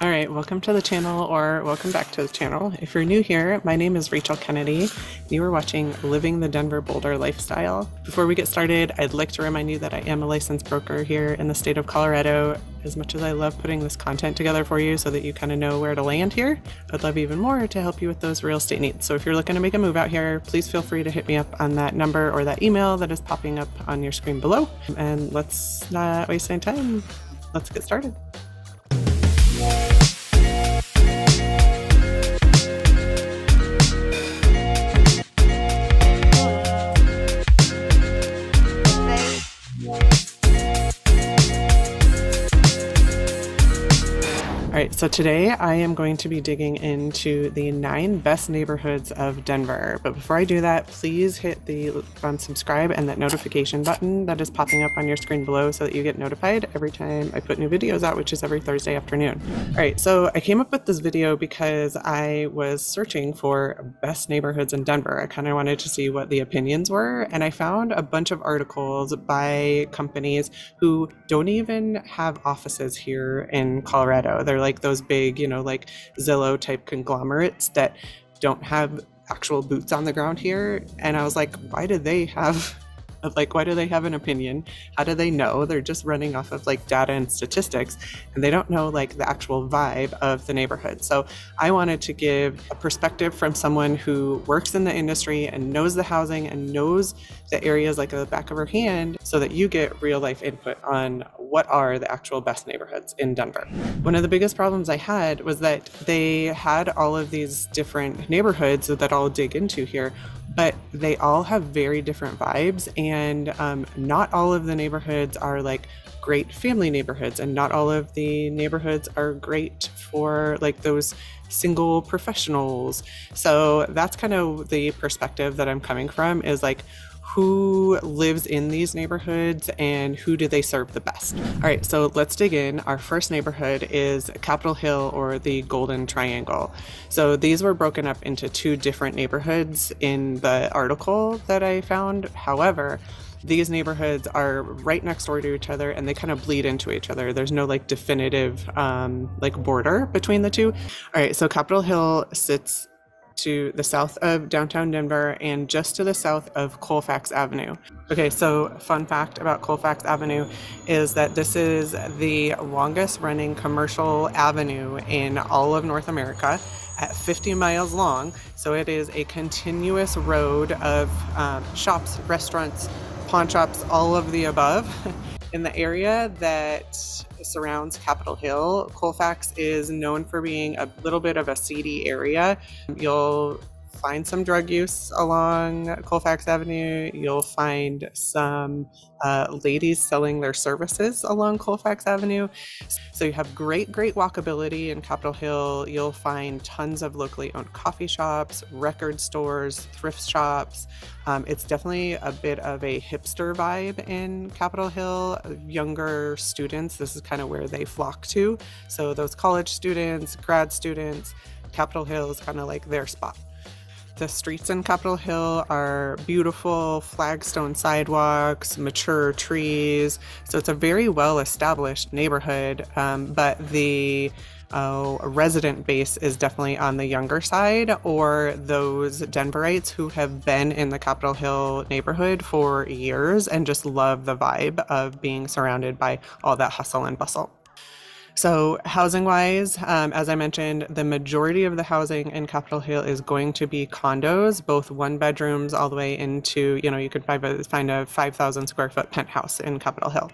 All right, welcome to the channel or welcome back to the channel. If you're new here, my name is Rachel Kennedy. You are watching Living the Denver Boulder Lifestyle. Before we get started, I'd like to remind you that I am a licensed broker here in the state of Colorado. As much as I love putting this content together for you so that you kind of know where to land here, I'd love even more to help you with those real estate needs. So if you're looking to make a move out here, please feel free to hit me up on that number or that email that is popping up on your screen below. And let's not waste any time. Let's get started. All right, so today I am going to be digging into the 9 best neighborhoods of Denver. But before I do that, please hit the subscribe and that notification button that is popping up on your screen below so that you get notified every time I put new videos out, which is every Thursday afternoon. All right, so I came up with this video because I was searching for best neighborhoods in Denver. I kind of wanted to see what the opinions were, and I found a bunch of articles by companies who don't even have offices here in Colorado. They're like those big, like Zillow type conglomerates that don't have actual boots on the ground here. And I was like, why do they have an opinion? How do they know? They're just running off of like data and statistics, and they don't know like the actual vibe of the neighborhood. So I wanted to give a perspective from someone who works in the industry and knows the housing and knows the areas like the back of her hand, so that you get real life input on what are the actual best neighborhoods in Denver. One of the biggest problems I had was that they had all of these different neighborhoods that I'll dig into here, but they all have very different vibes, and not all of the neighborhoods are like great family neighborhoods, and not all of the neighborhoods are great for like those single professionals. So that's kind of the perspective that I'm coming from, is like, who lives in these neighborhoods and who do they serve the best? All right, so let's dig in. Our first neighborhood is Capitol Hill, or the Golden Triangle. So these were broken up into 2 different neighborhoods in the article that I found. However, these neighborhoods are right next door to each other, and they kind of bleed into each other. There's no like definitive like border between the 2. All right, so Capitol Hill sits to the south of downtown Denver and just to the south of Colfax Avenue. Okay, so fun fact about Colfax Avenue is that this is the longest running commercial avenue in all of North America at 50 miles long. So it is a continuous road of shops, restaurants, pawn shops, all of the above. In the area that surrounds Capitol Hill, Colfax is known for being a little bit of a seedy area. You'll find some drug use along Colfax Avenue. You'll find some ladies selling their services along Colfax Avenue. So you have great walkability in Capitol Hill. You'll find tons of locally owned coffee shops, record stores, thrift shops. It's definitely a bit of a hipster vibe in Capitol Hill. Younger students, this is kind of where they flock to. So those college students, grad students, Capitol Hill is kind of like their spot. The streets in Capitol Hill are beautiful, flagstone sidewalks, mature trees. So it's a very well-established neighborhood, but the resident base is definitely on the younger side, or those Denverites who have been in the Capitol Hill neighborhood for years and just love the vibe of being surrounded by all that hustle and bustle. So housing wise, as I mentioned, the majority of the housing in Capitol Hill is going to be condos, both 1 bedrooms all the way into, you could find a 5,000 square foot penthouse in Capitol Hill.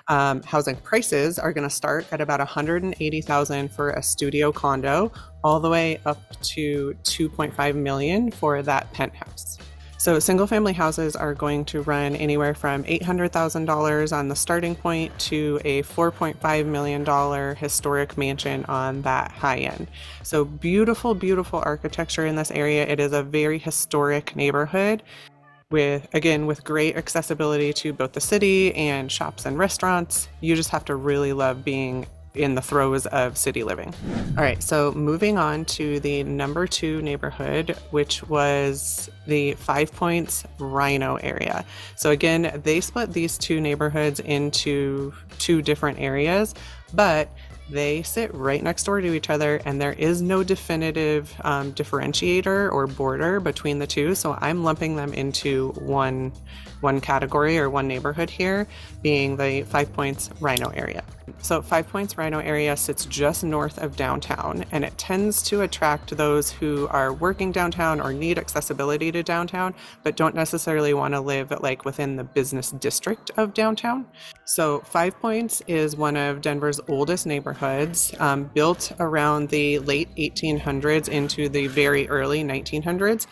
Housing prices are going to start at about $180,000 for a studio condo, all the way up to $2.5 million for that penthouse. So single family houses are going to run anywhere from $800,000 on the starting point to a $4.5 million historic mansion on that high end. So beautiful architecture in this area. It is a very historic neighborhood with great accessibility to both the city and shops and restaurants. You just have to really love being in the throes of city living. All right, so moving on to the number 2 neighborhood, which was the Five Points Rhino area. So again, they split these 2 neighborhoods into 2 different areas, but they sit right next door to each other, and there is no definitive differentiator or border between the two. So I'm lumping them into one category or one neighborhood here, being the Five Points Rhino area. So Five Points Rhino area sits just north of downtown, and it tends to attract those who are working downtown or need accessibility to downtown, but don't necessarily want to live like within the business district of downtown. So Five Points is one of Denver's oldest neighborhoods, built around the late 1800s into the very early 1900s,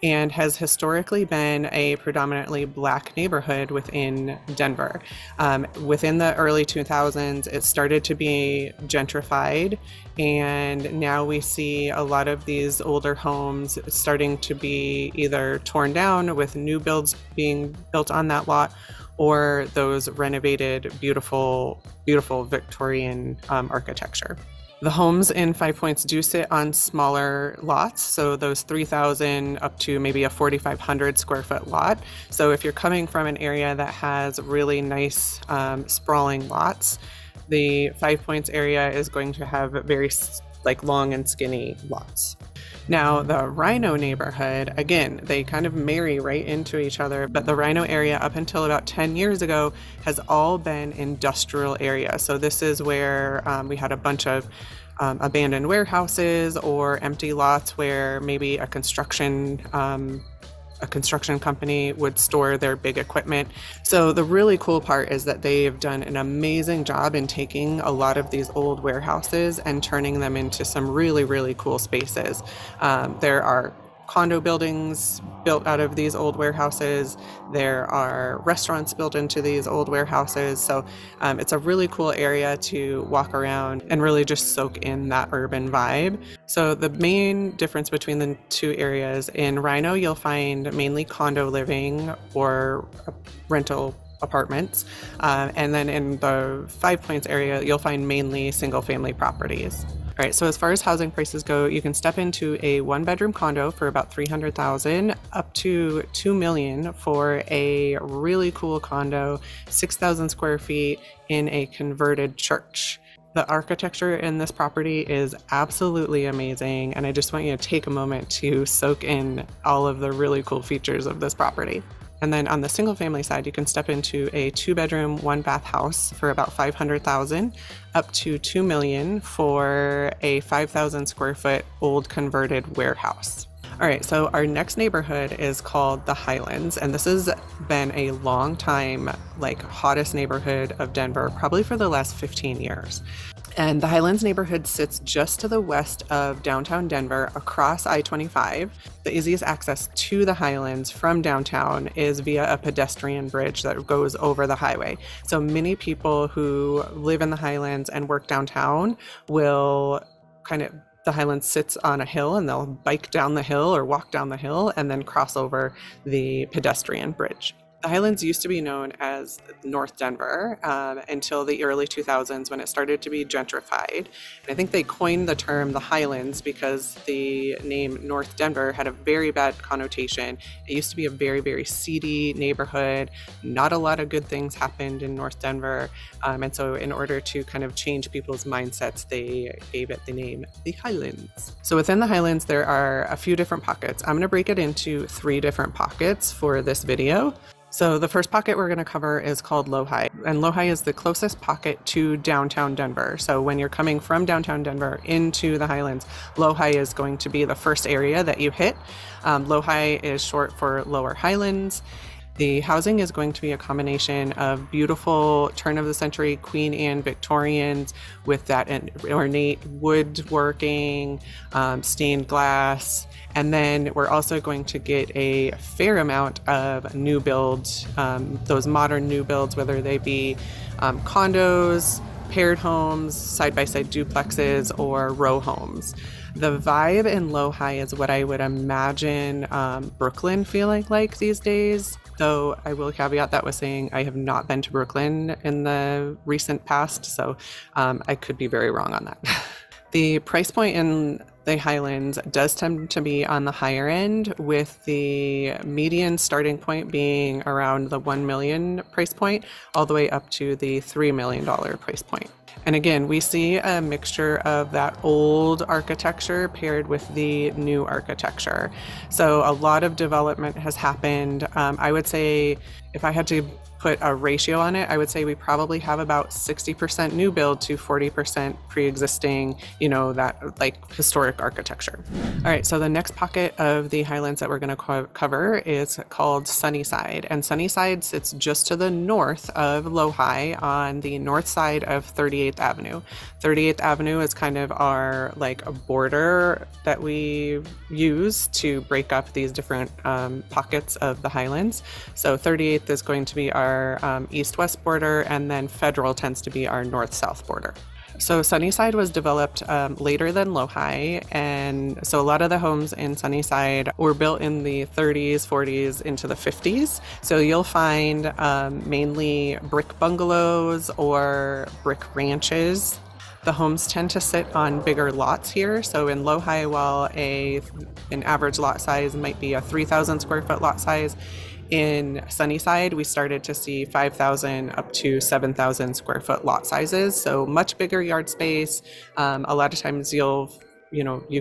and has historically been a predominantly Black neighborhood within Denver. Within the early 2000s, it started to be gentrified, and now we see a lot of these older homes starting to be either torn down with new builds being built on that lot, or those renovated, beautiful Victorian architecture. The homes in Five Points do sit on smaller lots, so those 3,000 up to maybe a 4,500 square foot lot. So if you're coming from an area that has really nice sprawling lots, the Five Points area is going to have very long and skinny lots. Now, the Rhino neighborhood, again, they kind of marry right into each other, but the Rhino area up until about 10 years ago has all been industrial area. So this is where we had a bunch of abandoned warehouses or empty lots where maybe a construction company would store their big equipment. So the really cool part is that they've done an amazing job in taking a lot of these old warehouses and turning them into some really, really cool spaces. There are condo buildings built out of these old warehouses. There are restaurants built into these old warehouses. So it's a really cool area to walk around and really just soak in that urban vibe. So the main difference between the two areas, in Rhino, you'll find mainly condo living or rental apartments. And then in the Five Points area, you'll find mainly single family properties. All right, so as far as housing prices go, you can step into a one-bedroom condo for about $300,000 up to $2 million for a really cool condo, 6,000 square feet in a converted church. The architecture in this property is absolutely amazing, and I just want you to take a moment to soak in all of the really cool features of this property. And then on the single family side, you can step into a 2-bedroom, 1-bath house for about $500,000 up to $2 million for a 5,000 square foot old converted warehouse. All right, so our next neighborhood is called the Highlands, and this has been a long time, hottest neighborhood of Denver, probably for the last 15 years. And the Highlands neighborhood sits just to the west of downtown Denver across I-25. The easiest access to the Highlands from downtown is via a pedestrian bridge that goes over the highway. So many people who live in the Highlands and work downtown will the Highlands sits on a hill, and they'll bike down the hill or walk down the hill and then cross over the pedestrian bridge. The Highlands used to be known as North Denver until the early 2000s when it started to be gentrified. And I think they coined the term the Highlands because the name North Denver had a very bad connotation. It used to be a very, very seedy neighborhood. Not a lot of good things happened in North Denver. And so in order to kind of change people's mindsets, they gave it the name the Highlands. So within the Highlands, there are a few different pockets. I'm going to break it into 3 different pockets for this video. So the first pocket we're going to cover is called Lohi, and Lohi is the closest pocket to downtown Denver. So when you're coming from downtown Denver into the Highlands, Lohi is going to be the first area that you hit. Lohi is short for Lower Highlands. The housing is going to be a combination of beautiful turn-of-the-century Queen Anne Victorians with that ornate woodworking, stained glass, and then we're also going to get a fair amount of new builds, those modern new builds, whether they be condos, paired homes, side-by-side duplexes, or row homes. The vibe in Lohi is what I would imagine Brooklyn feeling like these days. Though I will caveat that with saying I have not been to Brooklyn in the recent past, so I could be very wrong on that. The price point in the Highlands does tend to be on the higher end, with the median starting point being around the $1 million price point, all the way up to the $3 million price point. And again, we see a mixture of that old architecture paired with the new architecture. So a lot of development has happened. I would say if I had to put a ratio on it, I would say we probably have about 60% new build to 40% pre-existing, that like historic architecture. All right, so the next pocket of the Highlands that we're going to cover is called Sunnyside. And Sunnyside sits just to the north of Lowhigh on the north side of 38th Avenue. 38th Avenue is kind of our like a border that we use to break up these different pockets of the Highlands. So 38th is going to be our east-west border, and then Federal tends to be our north-south border. So Sunnyside was developed later than Lowhigh, and so a lot of the homes in Sunnyside were built in the 30s, 40s, into the 50s. So you'll find mainly brick bungalows or brick ranches. The homes tend to sit on bigger lots here. So in Lowhigh, while an average lot size might be a 3,000 square foot lot size, in Sunnyside, we started to see 5,000 up to 7,000 square foot lot sizes. So much bigger yard space. A lot of times you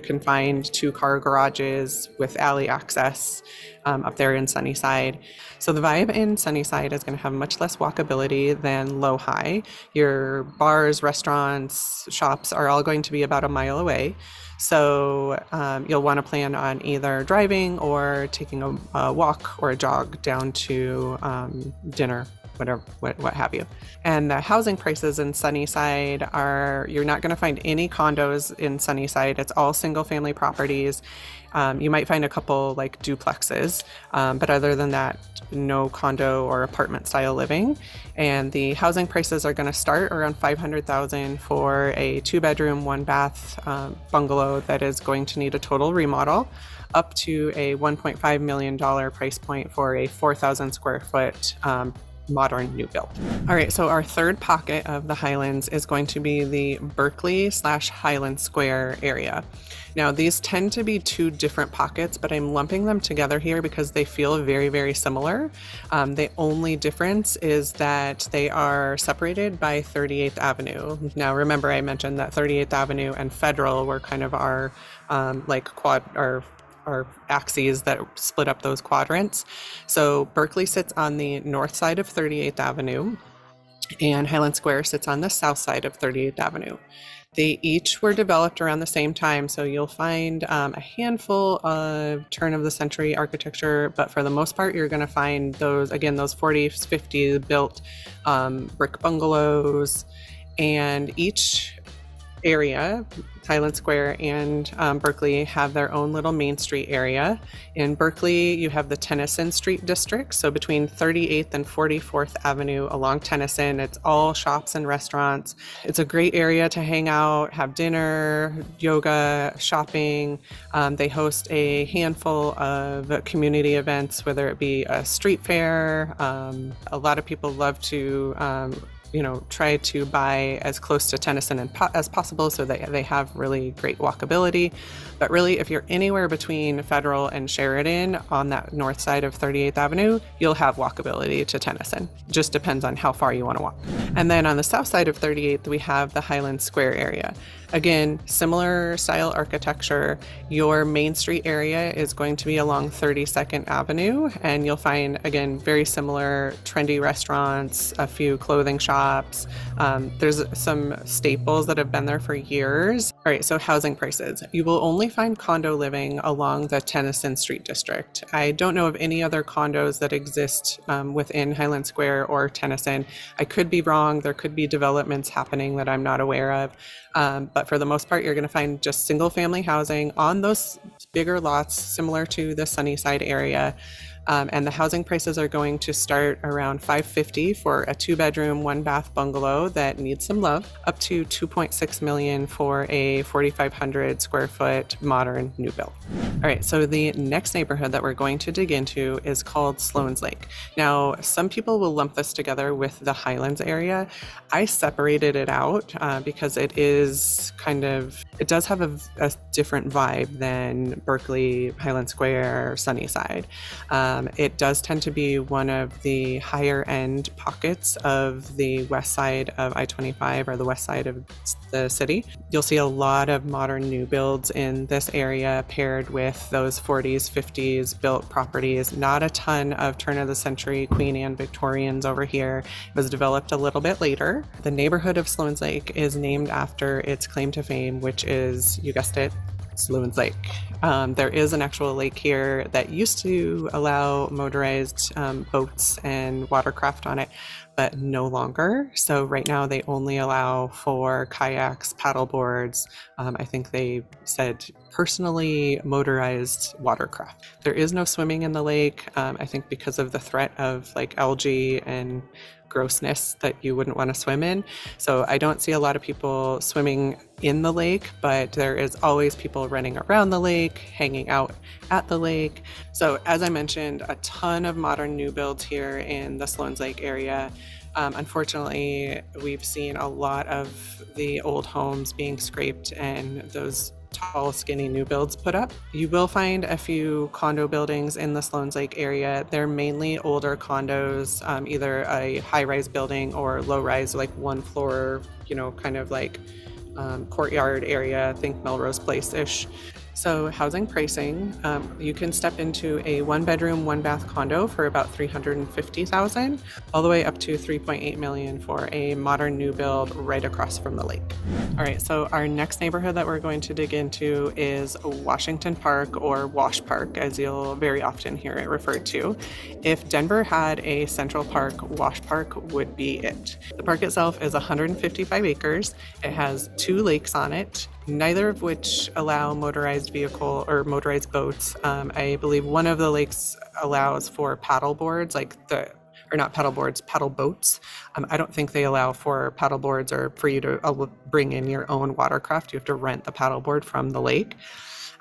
can find 2-car garages with alley access up there in Sunnyside. So the vibe in Sunnyside is going to have much less walkability than Lowhigh. Your bars, restaurants, shops are all going to be about a mile away. So you'll want to plan on either driving or taking a walk or a jog down to dinner, whatever, what have you. And the housing prices in Sunnyside you're not going to find any condos in Sunnyside. It's all single family properties. You might find a couple like duplexes, but other than that, no condo or apartment style living. And the housing prices are going to start around $500,000 for a 2-bedroom, 1-bath bungalow that is going to need a total remodel, up to a $1.5 million price point for a 4,000 square foot modern new build. All right, so our third pocket of the Highlands is going to be the Berkeley/Highland Square area. Now, these tend to be two different pockets, but I'm lumping them together here because they feel very, very similar. The only difference is that they are separated by 38th Avenue. Now, remember I mentioned that 38th Avenue and Federal were kind of our our axes that split up those quadrants. So Berkeley sits on the north side of 38th Avenue, and Highland Square sits on the south side of 38th Avenue. They each were developed around the same time, so you'll find a handful of turn-of-the-century architecture, but for the most part, you're going to find those 40s, 50s built brick bungalows, and each area, Highland Square and Berkeley, have their own little Main Street area. In Berkeley, you have the Tennyson Street district. So between 38th and 44th Avenue along Tennyson, it's all shops and restaurants. It's a great area to hang out, have dinner, yoga, shopping. They host a handful of community events, whether it be a street fair. A lot of people love to try to buy as close to Tennyson as possible so that they have really great walkability. But really, if you're anywhere between Federal and Sheridan on that north side of 38th Avenue, you'll have walkability to Tennyson. Just depends on how far you want to walk. And then on the south side of 38th, we have the Highland Square area. Again, similar style architecture. Your Main Street area is going to be along 32nd Avenue, and you'll find, again, very similar trendy restaurants, a few clothing shops. There's some staples that have been there for years. All right, so housing prices. You will only find condo living along the Tennyson Street district. I don't know of any other condos that exist within Highland Square or Tennyson. I could be wrong. There could be developments happening that I'm not aware of. But for the most part, you're going to find just single family housing on those bigger lots, similar to the Sunnyside area. And the housing prices are going to start around $550,000 for a 2-bedroom, 1-bath bungalow that needs some love, up to $2.6 million for a 4,500 square foot modern new build. All right, so the next neighborhood that we're going to dig into is called Sloan Lake. Now, some people will lump this together with the Highlands area. I separated it out because it does have a different vibe than Berkeley, Highland Square, Sunnyside. It does tend to be one of the higher end pockets of the west side of I-25 or the west side of the city. You'll see a lot of modern new builds in this area paired with those 40s, 50s built properties. Not a ton of turn of the century Queen Anne Victorians over here. It was developed a little bit later. The neighborhood of Sloan Lake is named after its claim to fame, which is, you guessed it, Sloan Lake. There is an actual lake here that used to allow motorized boats and watercraft on it, but no longer. So right now they only allow for kayaks, paddle boards. I think they said personally motorized watercraft. There is no swimming in the lake. I think because of the threat of like algae and grossness that you wouldn't want to swim in. So I don't see a lot of people swimming in the lake, but there is always people running around the lake, hanging out at the lake. So as I mentioned, a ton of modern new builds here in the Sloan Lake area. Unfortunately, we've seen a lot of the old homes being scraped and those tall, skinny new builds put up. You will find a few condo buildings in the Sloan Lake area. They're mainly older condos, either a high-rise building or low-rise, like one floor, kind of like courtyard area, think Melrose Place-ish. So housing pricing, you can step into a 1-bedroom, 1-bath condo for about $350,000, all the way up to $3.8 million for a modern new build right across from the lake. All right, so our next neighborhood that we're going to dig into is Washington Park, or Wash Park, as you'll very often hear it referred to. If Denver had a Central Park, Wash Park would be it. The park itself is 155 acres. It has 2 lakes on it, neither of which allow motorized vehicle or motorized boats. I believe one of the lakes allows for paddle boards, not paddle boards, paddle boats. I don't think they allow for paddle boards or for you to bring in your own watercraft. You have to rent the paddle board from the lake.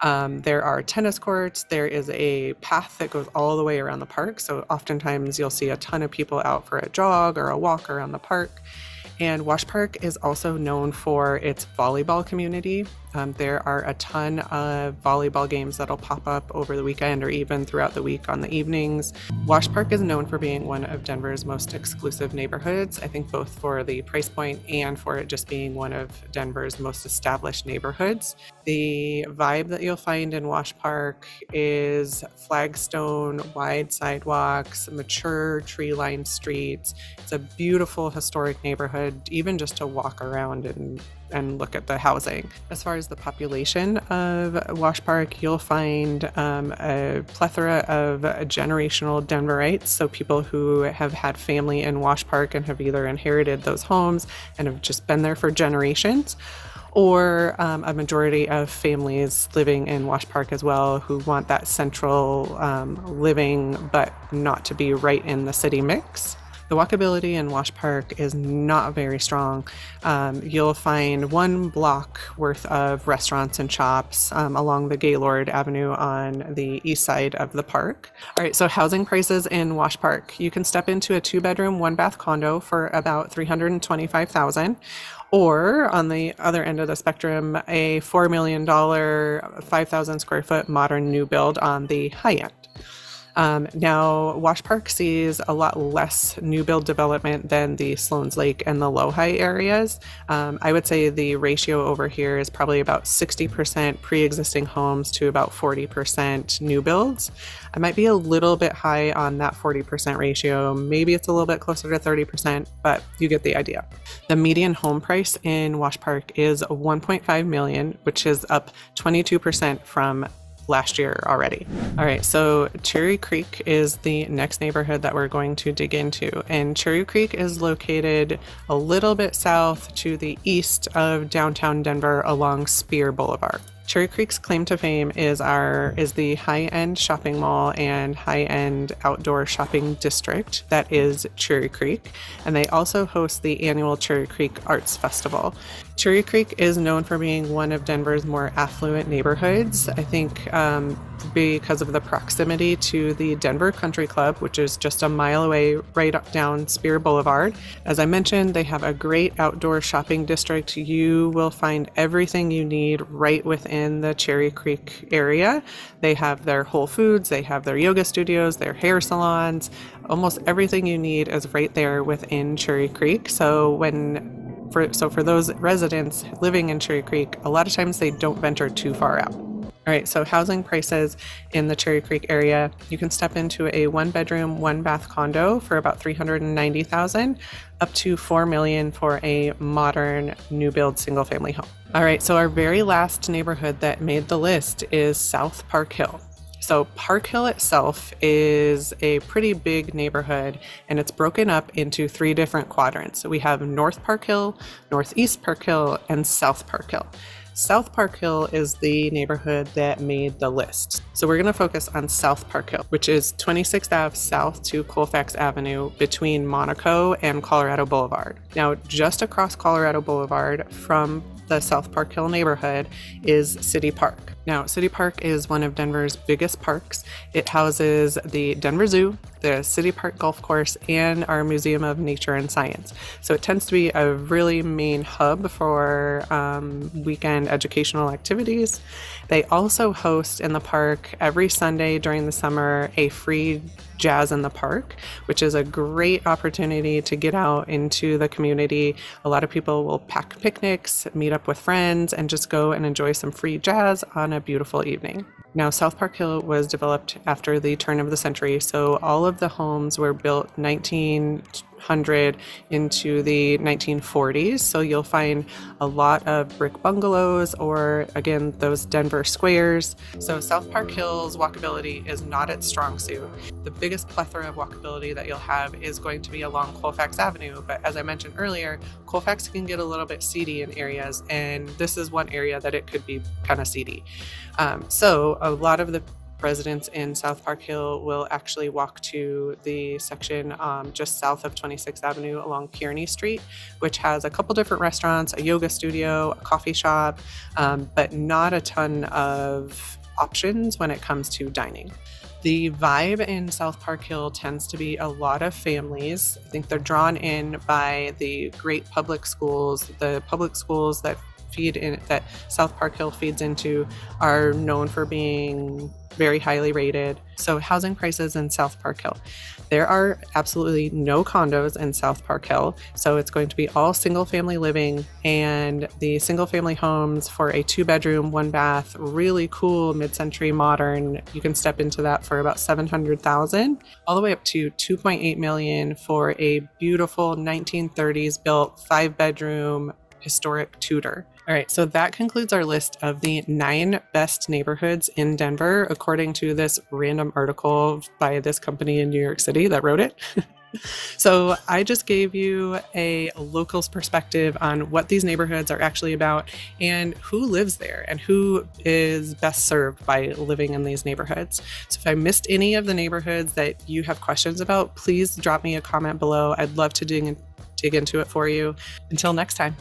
There are tennis courts. There is a path that goes all the way around the park. So oftentimes you'll see a ton of people out for a jog or a walk around the park. And Wash Park is also known for its volleyball community. There are a ton of volleyball games that'll pop up over the weekend or even throughout the week on the evenings. Wash Park is known for being one of Denver's most exclusive neighborhoods, I think both for the price point and for it just being one of Denver's most established neighborhoods. The vibe that you'll find in Wash Park is flagstone, wide sidewalks, mature tree-lined streets. It's a beautiful historic neighborhood, even just to walk around and look at the housing. As far as the population of Wash Park, you'll find a plethora of generational Denverites, so people who have had family in Wash Park and have either inherited those homes and have just been there for generations, or a majority of families living in Wash Park as well who want that central living but not to be right in the city mix. The walkability in Wash Park is not very strong. You'll find 1 block worth of restaurants and shops along the Gaylord Avenue on the east side of the park. All right, so housing prices in Wash Park. You can step into a 2-bedroom, 1-bath condo for about $325,000. Or on the other end of the spectrum, a $4 million, 5,000 square foot modern new build on the high end. Now, Wash Park sees a lot less new build development than the Sloan Lake and the Lowhigh areas. I would say the ratio over here is probably about 60% pre-existing homes to about 40% new builds. I might be a little bit high on that 40% ratio. Maybe it's a little bit closer to 30%, but you get the idea. The median home price in Wash Park is $1.5 million, which is up 22% from last year already. All right, so Cherry Creek is the next neighborhood that we're going to dig into. And Cherry Creek is located a little bit south to the east of downtown Denver along Spear Boulevard. Cherry Creek's claim to fame is the high-end shopping mall and high-end outdoor shopping district that is Cherry Creek, and they also host the annual Cherry Creek Arts Festival. Cherry Creek is known for being one of Denver's more affluent neighborhoods, I think because of the proximity to the Denver Country Club, which is just a mile away right up down Spear Boulevard. As I mentioned, they have a great outdoor shopping district. You will find everything you need right within in the Cherry Creek area. They have their Whole Foods, they have their yoga studios, their hair salons. Almost everything you need is right there within Cherry Creek. So for those residents living in Cherry Creek, a lot of times they don't venture too far out. All right, so housing prices in the Cherry Creek area, you can step into a 1-bedroom, 1-bath condo for about $390,000, up to $4 million for a modern new build single family home. All right, so our very last neighborhood that made the list is South Park Hill. So Park Hill itself is a pretty big neighborhood, and it's broken up into 3 different quadrants. So we have North Park Hill, Northeast Park Hill, and South Park Hill. South Park Hill is the neighborhood that made the list. So we're going to focus on South Park Hill, which is 26th Ave south to Colfax Avenue between Monaco and Colorado Boulevard. Now, just across Colorado Boulevard from the South Park Hill neighborhood is City Park. Now, City Park is one of Denver's biggest parks. It houses the Denver Zoo, the City Park Golf Course, and our Museum of Nature and Science. So it tends to be a really main hub for weekend educational activities. They also host in the park every Sunday during the summer a free Jazz in the Park, which is a great opportunity to get out into the community. A lot of people will pack picnics, meet up with friends, and just go and enjoy some free jazz on a beautiful evening. Now, South Park Hill was developed after the turn of the century, so all of the homes were built 1900 into the 1940s. So you'll find a lot of brick bungalows or, again, those Denver squares. So South Park Hill's walkability is not its strong suit. The biggest plethora of walkability that you'll have is going to be along Colfax Avenue, but as I mentioned earlier, Colfax can get a little bit seedy in areas, and this is one area that it could be kind of seedy. So a lot of the residents in South Park Hill will actually walk to the section just south of 26th Avenue along Kearney Street, which has a couple different restaurants, a yoga studio, a coffee shop, but not a ton of options when it comes to dining. The vibe in South Park Hill tends to be a lot of families. I think they're drawn in by the great public schools. The public schools that South Park Hill feeds into are known for being very highly rated. So housing prices in South Park Hill. There are absolutely no condos in South Park Hill. So it's going to be all single family living, and the single family homes for a 2-bedroom, 1-bath, really cool mid-century modern, you can step into that for about $700,000, all the way up to $2.8 million for a beautiful 1930s built 5-bedroom historic Tudor. All right, so that concludes our list of the 9 best neighborhoods in Denver, according to this random article by this company in New York City that wrote it. So I just gave you a local's perspective on what these neighborhoods are actually about and who lives there and who is best served by living in these neighborhoods. So if I missed any of the neighborhoods that you have questions about, please drop me a comment below. I'd love to dig into it for you. Until next time.